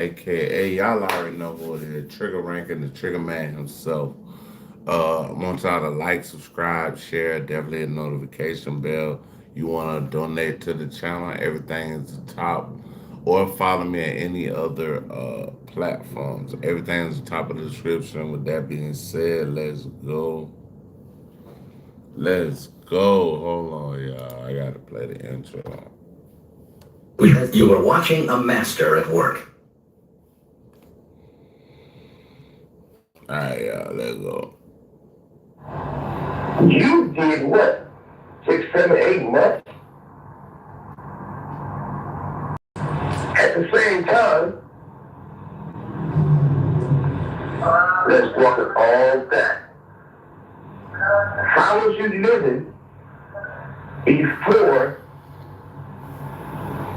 aka y'all already know who it is, Trigger Ranking, the Trigger Man himself. I want y'all to like, subscribe, share, definitely a notification bell. You want to donate to the channel, everything is the top. Or follow me at any other platforms. Everything is the top of the description. With that being said, let's go. Let's go. Hold on, y'all. I gotta play the intro. You are watching a master at work. Alright, y'all. Let's go. You did what? 6, 7, 8 months? At the same time, let's walk it all back. How was you living before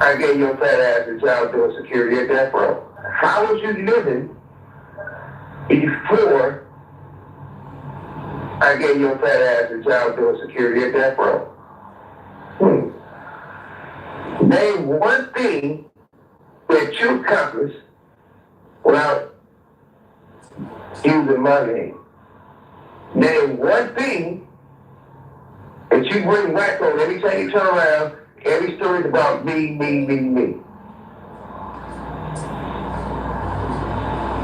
I gave your fat ass a job doing security at death row? How was you living before I gave your fat ass a job doing security at death row? Name one thing that you accomplished without using my name. Name one thing that you bring back on every time you turn around. Every story's about me, me, me, me.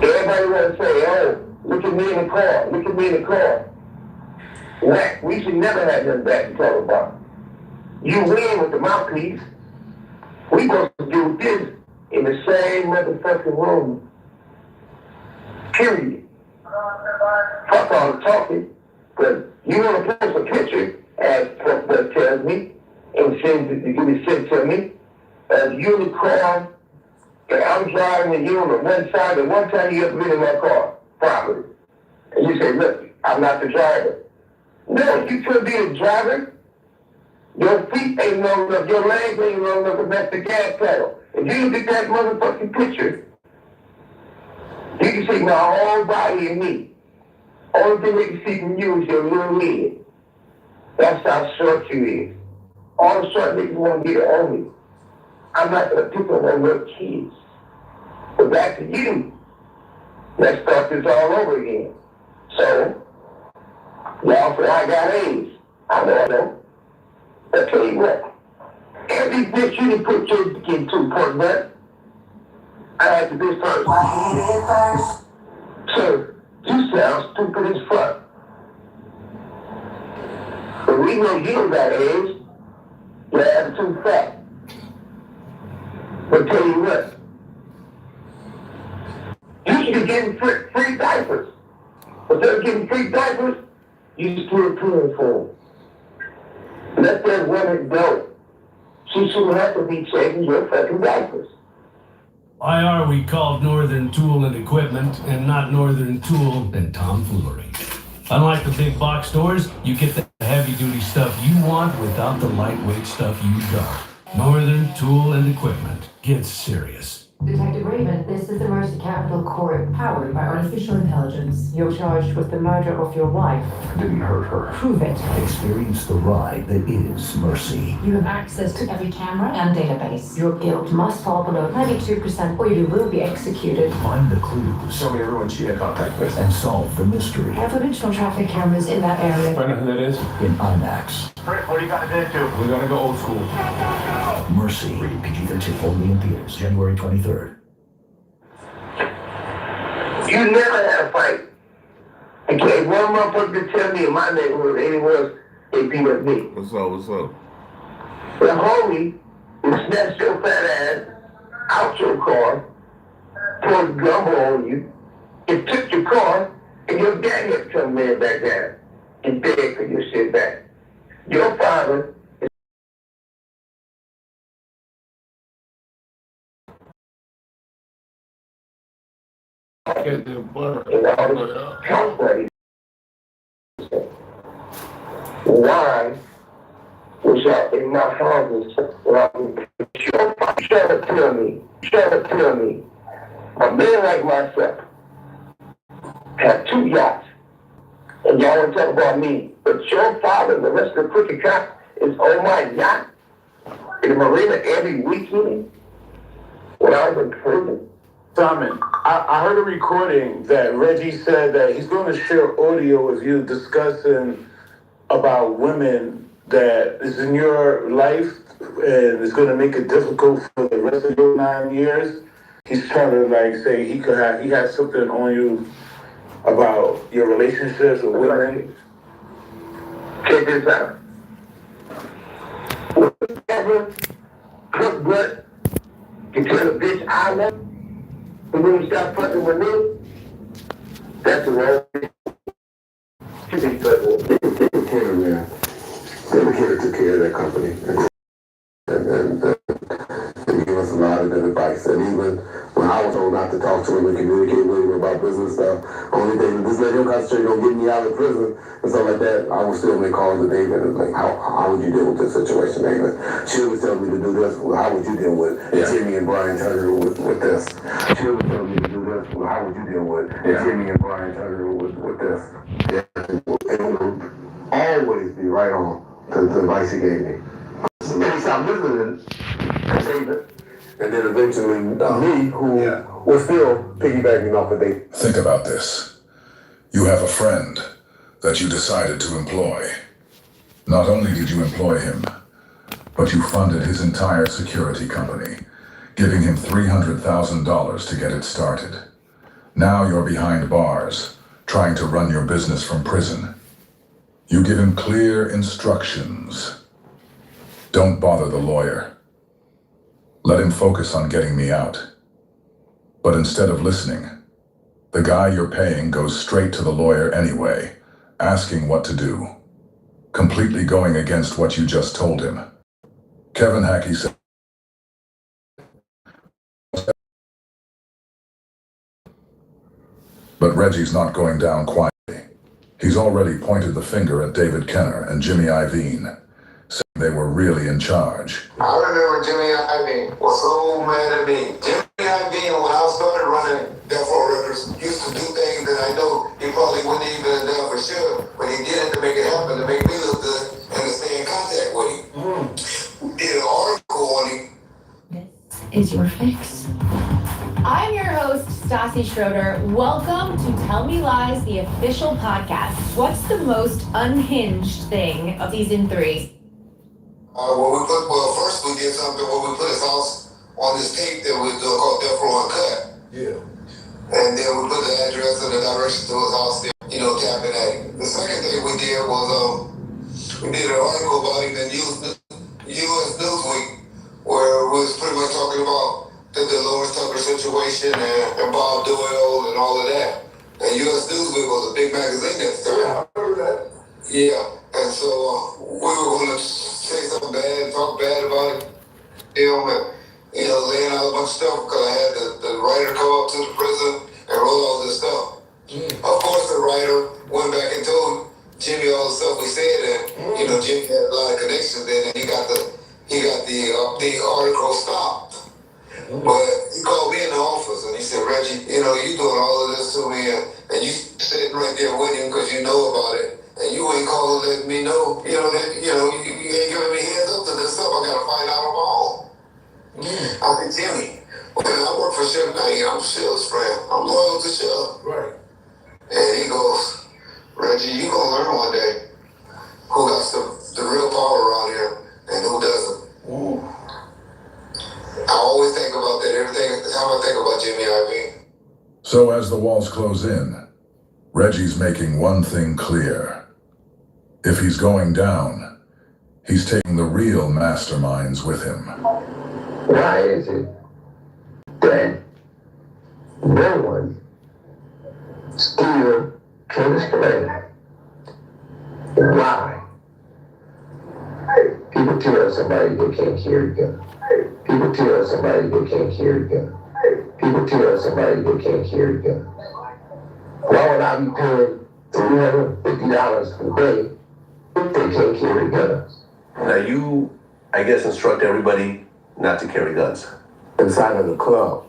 Everybody want to say, oh, look at me in the car, look at me in the car. Whack, we should never have nothing bad to talk about. You win with the mouthpiece. We supposed to do this in the same motherfucking room. Period. Fuck all the talking, because you want to post a picture, as what tells me, and send it, you be sent to me, of you in the car, and I'm driving and you on the one side, and one time you ever been in my car, probably. And you say, look, I'm not the driver. No, you could be the driver. Your feet ain't long enough, your legs ain't long enough to match the gas pedal. If you look at that motherfucking picture, you can see my whole body and me. Only thing they can see from you is your little head. That's how short you is. All the short niggas want to get on me. I'm not gonna pick on no little kids. But back to you. Let's start this all over again. So, y'all say I got AIDS. I know. I'll tell you what. Every bitch you done put your dick into, pork butt, I had to bitch first. So, you sound stupid as fuck. But we know you don't got AIDS. Your ass is too fat. But tell you what, you should be getting free diapers. Instead of getting free diapers, you still paying for them. Let that woman go. She shouldn't have to be changing your fucking diapers. Why are we called Northern Tool and Equipment and not Northern Tool and Tomfoolery? Unlike the big box stores, you get the heavy-duty stuff you want without the lightweight stuff you don't. Northern Tool and Equipment. Get serious. Detective Raven, this is the Mercy Capital Court, powered by artificial intelligence. You're charged with the murder of your wife. Didn't hurt her. Prove it. Experience the ride that is Mercy. You have access to every camera and database. Your guilt must fall below 92% or you will be executed. Find the clues. Show me everyone she had contact with. And solve the mystery. Have footage from traffic cameras in that area. Find out who that is. In IMAX. Rick, what are you guys into? We're gonna go old school. Mercy. Rated PG-13. Only in theaters. January 23rd. You never had a fight. Okay, one motherfucker could tell me in my neighborhood anywhere else they beat up me. What's up? What's up? The homie who snatched your fat ass out your car, poured gumbo on you, and took your car, and your daddy had to come man back down and beg for your shit back. Your father Get the butter. and all this health buddies. Why was y'all in my houses when your father shut up tell me, a man like myself had 2 yachts, and y'all want to talk about me, but your father and the rest of the cricket cops is on my yacht in the marina every weekend when I was in prison. Simon, I heard a recording that Reggie said that he's going to share audio with you discussing about women that is in your life and is going to make it difficult for the rest of your 9 years. He's trying to like say he has something on you about your relationships with women. Check this out. Whatever cook butt can tell a bitch I love her, and when you stop fucking with me, that's the wrong thing. Man. Dedicated took care of that company and gave us a lot of good advice. And even when I was told not to talk to him and communicate with him about business stuff, only thing, just let him concentrate on getting me out of prison and stuff like that, I would still make calls to David and like, how would you deal with this situation, David? She was telling me to do this, well, how would you deal with Jimmy and Brian Turner with this? She was telling me to do this, well, how would you deal with Jimmy and Brian Turner with this? Yeah. It would always be right on the advice he gave me. So then he stopped listening to David, and then eventually me, who was still piggybacking off of David. Think about this. You have a friend that you decided to employ. Not only did you employ him, but you funded his entire security company, giving him $300,000 to get it started. Now you're behind bars, trying to run your business from prison. You give him clear instructions. Don't bother the lawyer. Let him focus on getting me out. But instead of listening, the guy you're paying goes straight to the lawyer anyway, asking what to do, completely going against what you just told him. Kevin Hackey said, but Reggie's not going down quietly. He's already pointed the finger at David Kenner and Jimmy Iovine, saying they were really in charge. I remember Jimmy Iovine was so mad at me. Jimmy Iovine, when I started running Death Row Records, used to do things that I know he probably wouldn't even have done for sure, but he did it to make it happen, to make me look good, and to stay in contact with him. Did an article on him. This is your fix. I'm your host, Stassi Schroeder. Welcome to Tell Me Lies, the official podcast. What's the most unhinged thing of season 3? First we did something where we put his house on this tape that we do called Death Row Uncut. Yeah. And then we put the address and the direction to his house there, tapping at him. The second thing we did was, we did an article about him in U.S. Newsweek, where we was pretty much talking about the Lawrence Tucker situation and Bob Doyle and all of that. And U.S. Newsweek was a big magazine at the time. Yeah, I remember that. Yeah, and so we were going to say something bad, talk bad about him, and laying out a bunch of stuff because I had the writer come up to the prison and wrote all this stuff. Of course, the writer went back and told Jimmy all the stuff we said, and Jimmy had a lot of connections then, and he got the article stopped. But he called me in the office and he said, Reggie, you doing all of this to me, and you sitting right there with him because you know about it, and you ain't calling letting me know, you ain't giving me heads up to this stuff. I gotta find out on my own. I said, Jimmy, I work for Chef Knight. I'm Shell's friend. I'm loyal to Shell. Right. And he goes, Reggie, you gonna learn one day who got the real power around here and who doesn't. I always think about that every time I think about Jimmy Iovine. So as the walls close in, Reggie's making one thing clear. If he's going down, he's taking the real masterminds with him. Why is it that no one still can explain why people tell somebody they can't carry a gun? People tell somebody they can't carry a gun. People tell somebody they can't carry a gun. Why would I be paying $350 a day if they can't carry guns? Now you, I guess, instruct everybody not to carry guns. Inside of the club.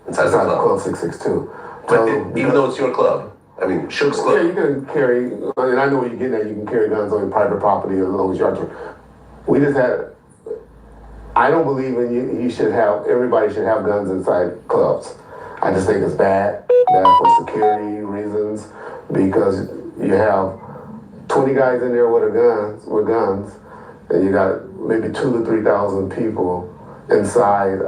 Inside the club 662. But even though it's your club, I mean, Shook's club. Yeah, you can carry, and I know what you're getting at, you can carry guns on your private property as long as you're We just had, I don't believe in everybody should have guns inside clubs. I just think it's bad for security reasons, because you have 20 guys in there with guns, and you got maybe 2,000 to 3,000 people inside